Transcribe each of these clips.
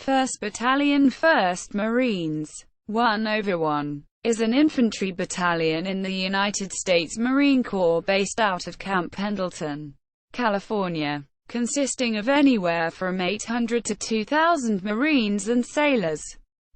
1st Battalion 1st Marines 1/1 is an infantry battalion in the United States Marine Corps based out of Camp Pendleton, California, consisting of anywhere from 800 to 2,000 Marines and sailors,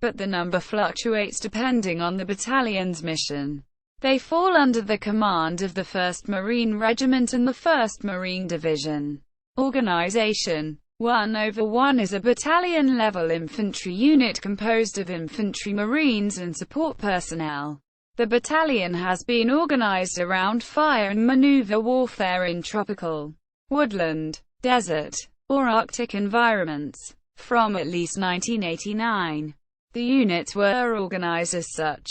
but the number fluctuates depending on the battalion's mission. They fall under the command of the 1st Marine Regiment and the 1st Marine Division. Organization: 1/1 is a battalion-level infantry unit composed of infantry, marines and support personnel. The battalion has been organized around fire and maneuver warfare in tropical, woodland, desert, or Arctic environments. From at least 1989, the units were organized as such.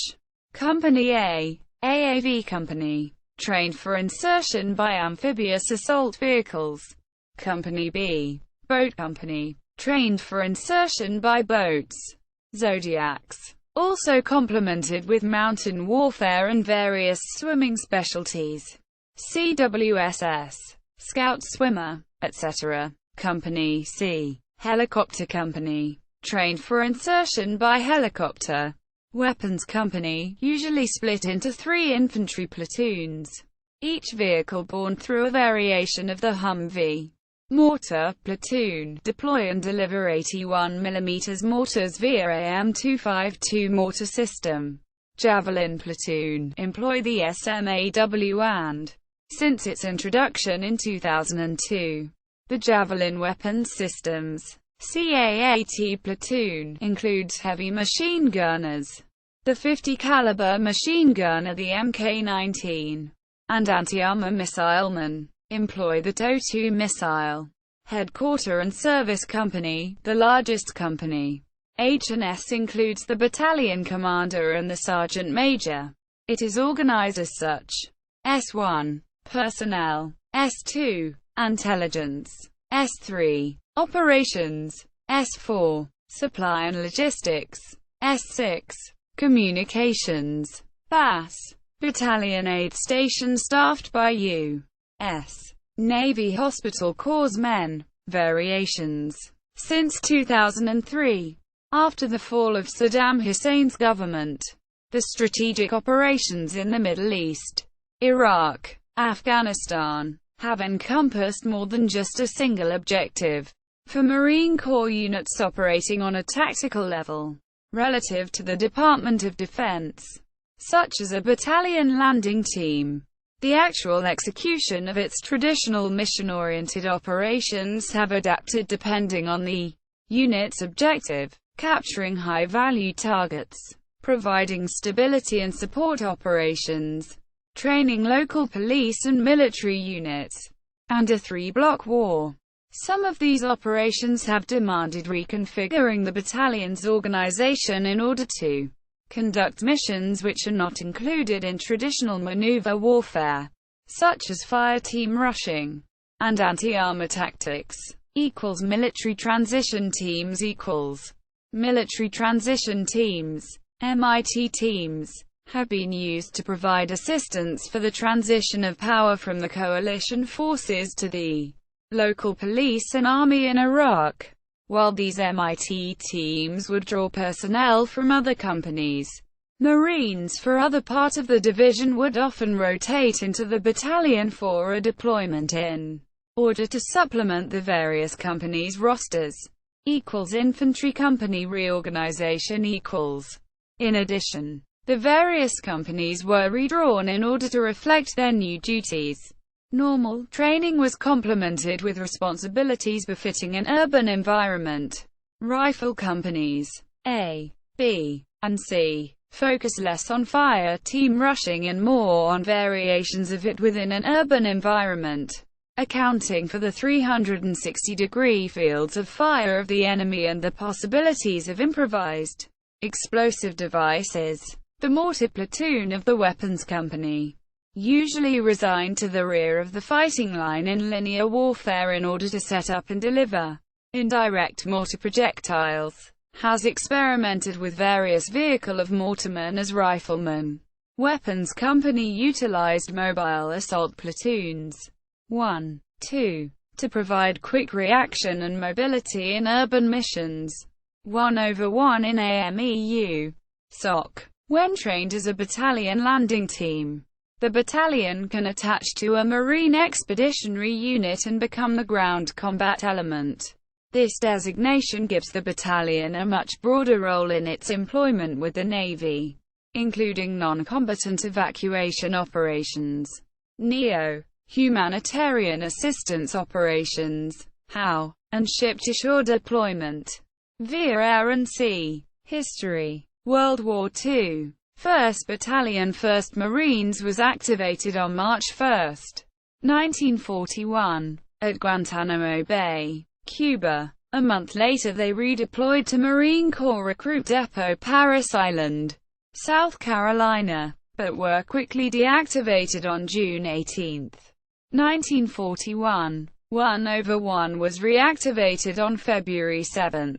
Company A, AAV Company, trained for insertion by amphibious assault vehicles. Company B, Boat Company, trained for insertion by boats. Zodiacs, also complemented with mountain warfare and various swimming specialties. CWSS, Scout Swimmer, etc. Company C, Helicopter Company, trained for insertion by helicopter. Weapons Company, usually split into 3 infantry platoons, each vehicle borne through a variation of the Humvee. Mortar Platoon, deploy and deliver 81 mm mortars via AM-252 mortar system. Javelin Platoon, employ the SMAW and, since its introduction in 2002, the Javelin Weapons Systems. CAAT Platoon, includes heavy machine gunners, the 50 caliber machine gunner, the Mk-19, and anti-armor missilemen, employ the TOW-2 missile. Headquarter and Service Company, the largest company. H&S includes the battalion commander and the sergeant major. It is organized as such. S1, Personnel. S2, Intelligence. S3, Operations. S4, Supply and Logistics. S6, Communications. BAS, Battalion Aid Station staffed by U.S. Navy Hospital Corps men. Variations. Since 2003, after the fall of Saddam Hussein's government, the strategic operations in the Middle East, Iraq, Afghanistan, have encompassed more than just a single objective. For Marine Corps units operating on a tactical level, relative to the Department of Defense, such as a battalion landing team, the actual execution of its traditional mission-oriented operations have adapted depending on the unit's objective, capturing high-value targets, providing stability and support operations, training local police and military units, and a 3-block war. Some of these operations have demanded reconfiguring the battalion's organization in order to conduct missions which are not included in traditional maneuver warfare, such as fire team rushing and anti-armor tactics. Military transition teams. Military transition teams, MIT teams, have been used to provide assistance for the transition of power from the coalition forces to the local police and army in Iraq. While these MIT teams would draw personnel from other companies, Marines for other part of the division would often rotate into the battalion for a deployment in order to supplement the various companies' rosters. Infantry company reorganization. In addition, the various companies were redrawn in order to reflect their new duties. Normal training was complemented with responsibilities befitting an urban environment. Rifle companies A, B, and C focus less on fire team rushing and more on variations of it within an urban environment, accounting for the 360-degree fields of fire of the enemy and the possibilities of improvised explosive devices. The mortar platoon of the weapons company, usually resigned to the rear of the fighting line in linear warfare in order to set up and deliver indirect mortar projectiles, has experimented with various vehicle of mortarmen as riflemen. Weapons company utilized mobile assault platoons 1, 2, to provide quick reaction and mobility in urban missions. 1/1 in AMEU. SOC. When trained as a battalion landing team, the battalion can attach to a Marine Expeditionary Unit and become the ground combat element. This designation gives the battalion a much broader role in its employment with the Navy, including non-combatant evacuation operations, NEO, humanitarian assistance operations, HOW, and ship-to-shore deployment, via air and sea. History. World War II. 1st Battalion 1st Marines was activated on March 1, 1941, at Guantanamo Bay, Cuba. A month later they redeployed to Marine Corps Recruit Depot Parris Island, South Carolina, but were quickly deactivated on June 18, 1941. 1/1 was reactivated on February 7,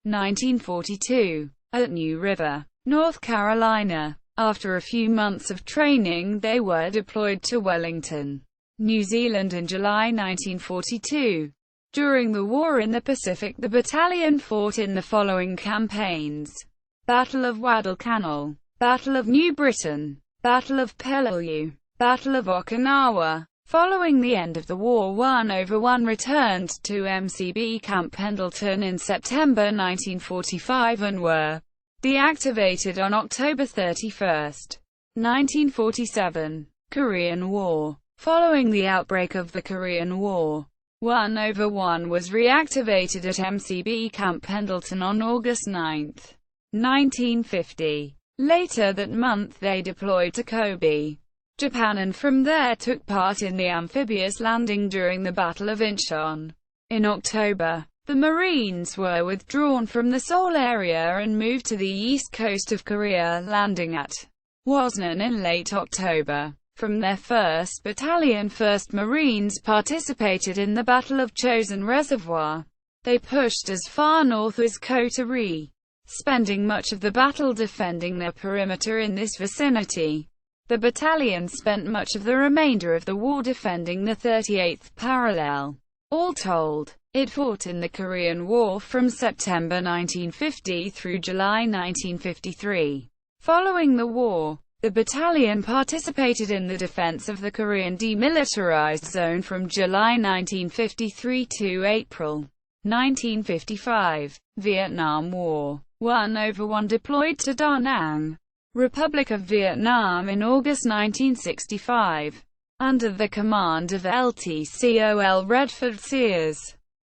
1942, at New River, North Carolina. After a few months of training they were deployed to Wellington, New Zealand in July 1942. During the war in the Pacific the battalion fought in the following campaigns: Battle of Guadalcanal, Battle of New Britain, Battle of Peleliu, Battle of Okinawa. Following the end of the war 1/1 returned to MCB Camp Pendleton in September 1945 and were deactivated on October 31, 1947. Korean War. Following the outbreak of the Korean War, 1/1 was reactivated at MCB Camp Pendleton on August 9, 1950. Later that month they deployed to Kobe, Japan, and from there took part in the amphibious landing during the Battle of Incheon. In October, the Marines were withdrawn from the Seoul area and moved to the east coast of Korea, landing at Woznan in late October. From there 1st Battalion 1st Marines participated in the Battle of Chosin Reservoir. They pushed as far north as Coterie, spending much of the battle defending their perimeter in this vicinity. The battalion spent much of the remainder of the war defending the 38th parallel. All told, it fought in the Korean War from September 1950 through July 1953. Following the war, the battalion participated in the defense of the Korean Demilitarized Zone from July 1953 to April 1955. Vietnam War. 1/1 deployed to Da Nang, Republic of Vietnam in August 1965, under the command of LTCOL Redford Sears,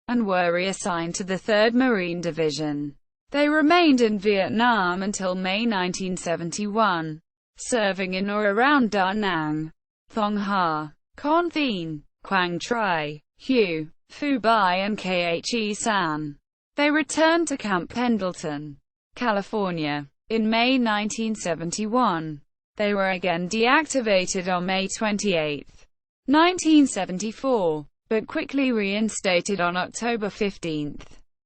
and were reassigned to the 3rd Marine Division. They remained in Vietnam until May 1971, serving in or around Da Nang, Thong Ha, Con Thien, Quang Tri, Hue, Phu Bai and Khe San. They returned to Camp Pendleton, California, in May 1971. They were again deactivated on May 28, 1974, but quickly reinstated on October 15,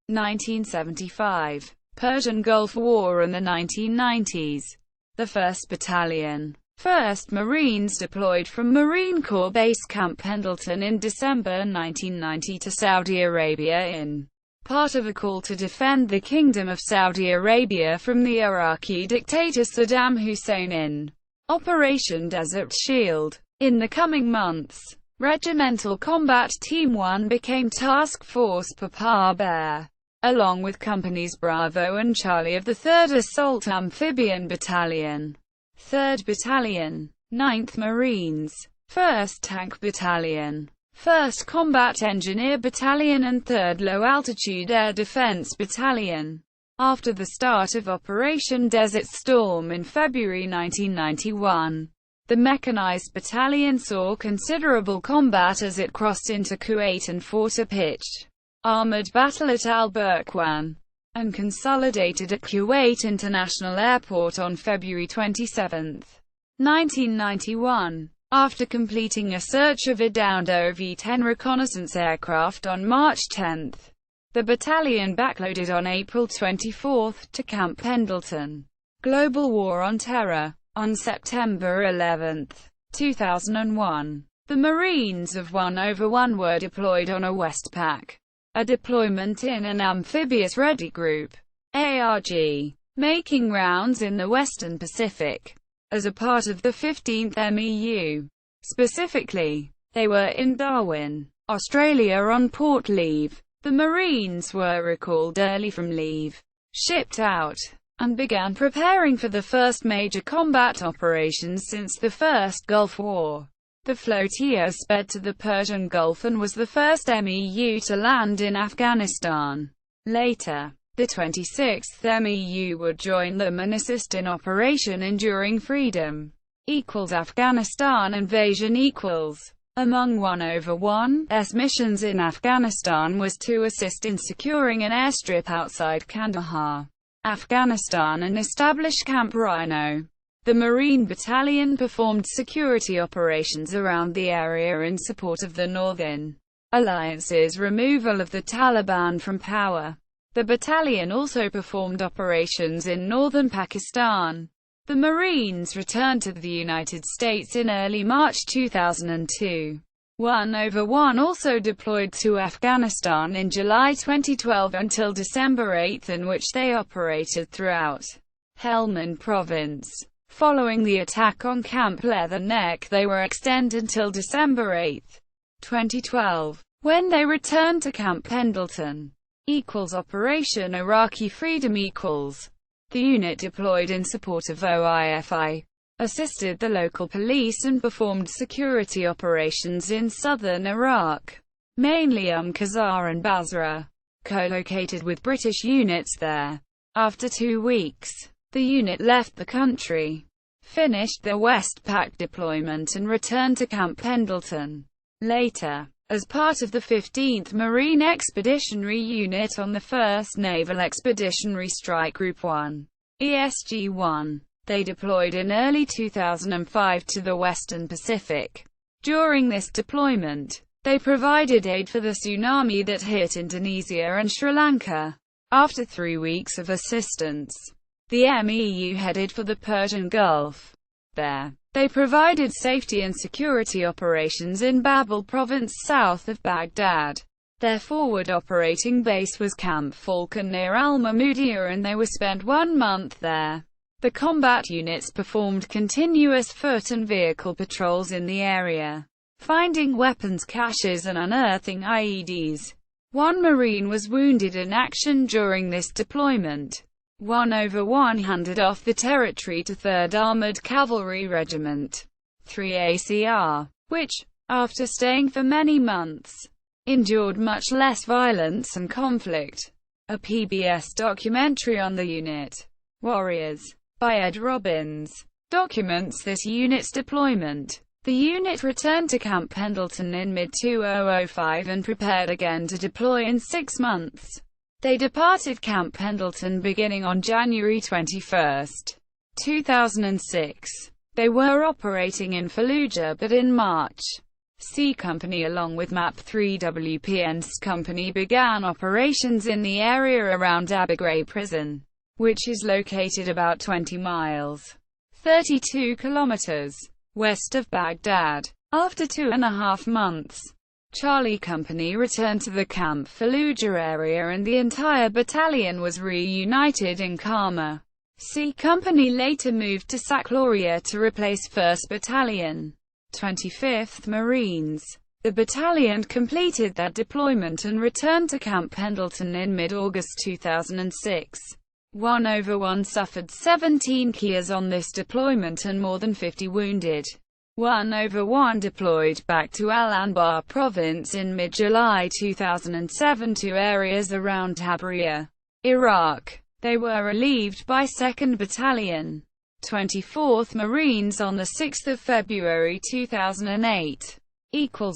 1975. Persian Gulf War and the 1990s. The 1st Battalion, 1st Marines deployed from Marine Corps Base Camp Pendleton in December 1990 to Saudi Arabia in part of a call to defend the Kingdom of Saudi Arabia from the Iraqi dictator Saddam Hussein in Operation Desert Shield. In the coming months, Regimental Combat Team 1 became Task Force Papa Bear, along with Companies Bravo and Charlie of the 3rd Assault Amphibian Battalion, 3rd Battalion, 9th Marines, 1st Tank Battalion, 1st Combat Engineer Battalion and 3rd Low Altitude Air Defense Battalion. After the start of Operation Desert Storm in February 1991, the Mechanized Battalion saw considerable combat as it crossed into Kuwait and fought a pitched armored battle at Al Burqwan, and consolidated at Kuwait International Airport on February 27, 1991. After completing a search of a downed OV-10 reconnaissance aircraft on March 10, the battalion backloaded on April 24 to Camp Pendleton. Global War on Terror. On September 11, 2001, the Marines of 1/1 were deployed on a Westpac, a deployment in an amphibious ready group. ARG, making rounds in the Western Pacific as a part of the 15th MEU. Specifically, they were in Darwin, Australia on port leave. The Marines were recalled early from leave, shipped out, and began preparing for the first major combat operations since the First Gulf War. The flotilla sped to the Persian Gulf and was the first MEU to land in Afghanistan. Later, the 26th MEU would join them and assist in Operation Enduring Freedom. Afghanistan invasion Among 1/1's missions in Afghanistan was to assist in securing an airstrip outside Kandahar, Afghanistan and establish Camp Rhino. The Marine Battalion performed security operations around the area in support of the Northern Alliance's removal of the Taliban from power. The battalion also performed operations in northern Pakistan. The Marines returned to the United States in early March 2002. 1/1 also deployed to Afghanistan in July 2012 until December 8, in which they operated throughout Helmand Province. Following the attack on Camp Leatherneck, they were extended until December 8, 2012, when they returned to Camp Pendleton. Operation Iraqi Freedom The unit deployed in support of OIFI, assisted the local police and performed security operations in southern Iraq, mainly Qasr and Basra, co-located with British units there. After 2 weeks, the unit left the country, finished their Westpac deployment and returned to Camp Pendleton. Later, as part of the 15th Marine Expeditionary Unit on the 1st Naval Expeditionary Strike Group 1, ESG-1, they deployed in early 2005 to the Western Pacific. During this deployment, they provided aid for the tsunami that hit Indonesia and Sri Lanka. After 3 weeks of assistance, the MEU headed for the Persian Gulf. There, they provided safety and security operations in Babel Province south of Baghdad. Their forward operating base was Camp Falcon near Al-Mahmudiyah and they were spent 1 month there. The combat units performed continuous foot and vehicle patrols in the area, finding weapons caches and unearthing IEDs. 1 Marine was wounded in action during this deployment. 1/1 handed off the territory to 3rd Armored Cavalry Regiment, 3 ACR, which, after staying for many months, endured much less violence and conflict. A PBS documentary on the unit, Warriors, by Ed Robbins, documents this unit's deployment. The unit returned to Camp Pendleton in mid-2005 and prepared again to deploy in 6 months. They departed Camp Pendleton beginning on January 21, 2006. They were operating in Fallujah, but in March, C Company along with MAP 3 WPN's company began operations in the area around Abu Ghraib prison, which is located about 20 miles, 32 kilometers, west of Baghdad. After 2.5 months, Charlie Company returned to the Camp Fallujah area and the entire battalion was reunited in Kama. C Company later moved to Sakloria to replace 1st Battalion, 25th Marines. The battalion completed their deployment and returned to Camp Pendleton in mid-August 2006. 1/1 suffered 17 kills on this deployment and more than 50 wounded. 1/1 deployed back to Al-Anbar province in mid-July 2007 to areas around Tabriya, Iraq. They were relieved by 2nd Battalion, 24th Marines on 6 February 2008.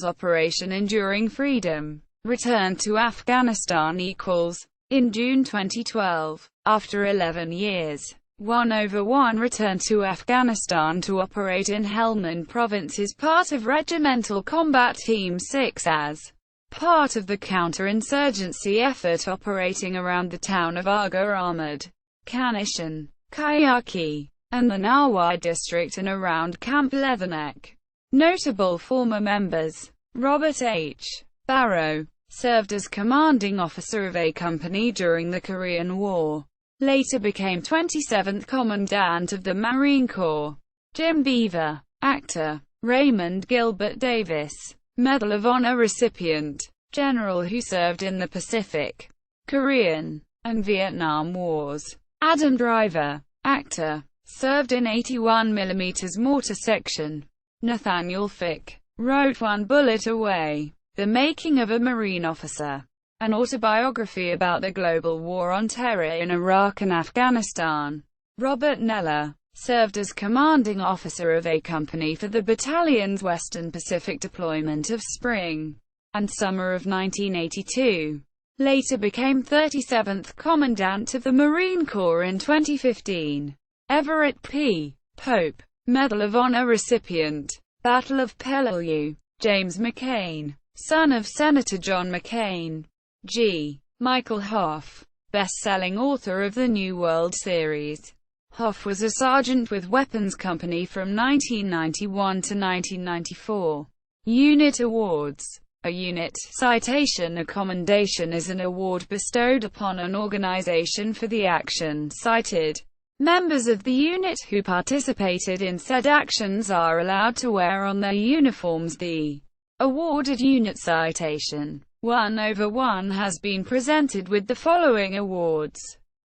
Operation Enduring Freedom. Returned to Afghanistan in June 2012. After 11 years, 1/1 returned to Afghanistan to operate in Helmand Province as part of Regimental Combat Team 6 as part of the counter-insurgency effort operating around the town of Aga Ahmad, Kanishan, Kayaki, and the Nawai district and around Camp Leatherneck. Notable former members: Robert H. Barrow served as commanding officer of A Company during the Korean War. later became 27th Commandant of the Marine Corps. Jim Beaver, actor. Raymond Gilbert Davis, Medal of Honor recipient, general who served in the Pacific, Korean, and Vietnam Wars. Adam Driver, actor, served in 81mm mortar section. Nathaniel Fick, wrote One Bullet Away, The Making of a Marine Officer, an autobiography about the global war on terror in Iraq and Afghanistan. Robert Neller, served as commanding officer of A Company for the battalion's Western Pacific deployment of spring and summer of 1982. Later became 37th Commandant of the Marine Corps in 2015. Everett P. Pope, Medal of Honor recipient. Battle of Peleliu. James McCain, son of Senator John McCain. G. Michael Hoff, best-selling author of the New World series. Hoff was a sergeant with Weapons Company from 1991 to 1994. Unit Awards. A unit citation. A commendation is an award bestowed upon an organization for the action cited. Members of the unit who participated in said actions are allowed to wear on their uniforms the awarded unit citation. 1/1 has been presented with the following awards.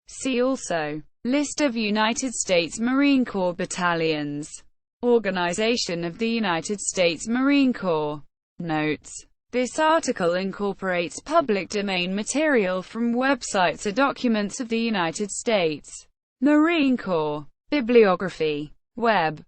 See also: List of United States Marine Corps battalions. Organization of the United States Marine Corps. Notes. This article incorporates public domain material from websites or documents of the United States Marine Corps. Bibliography. Web.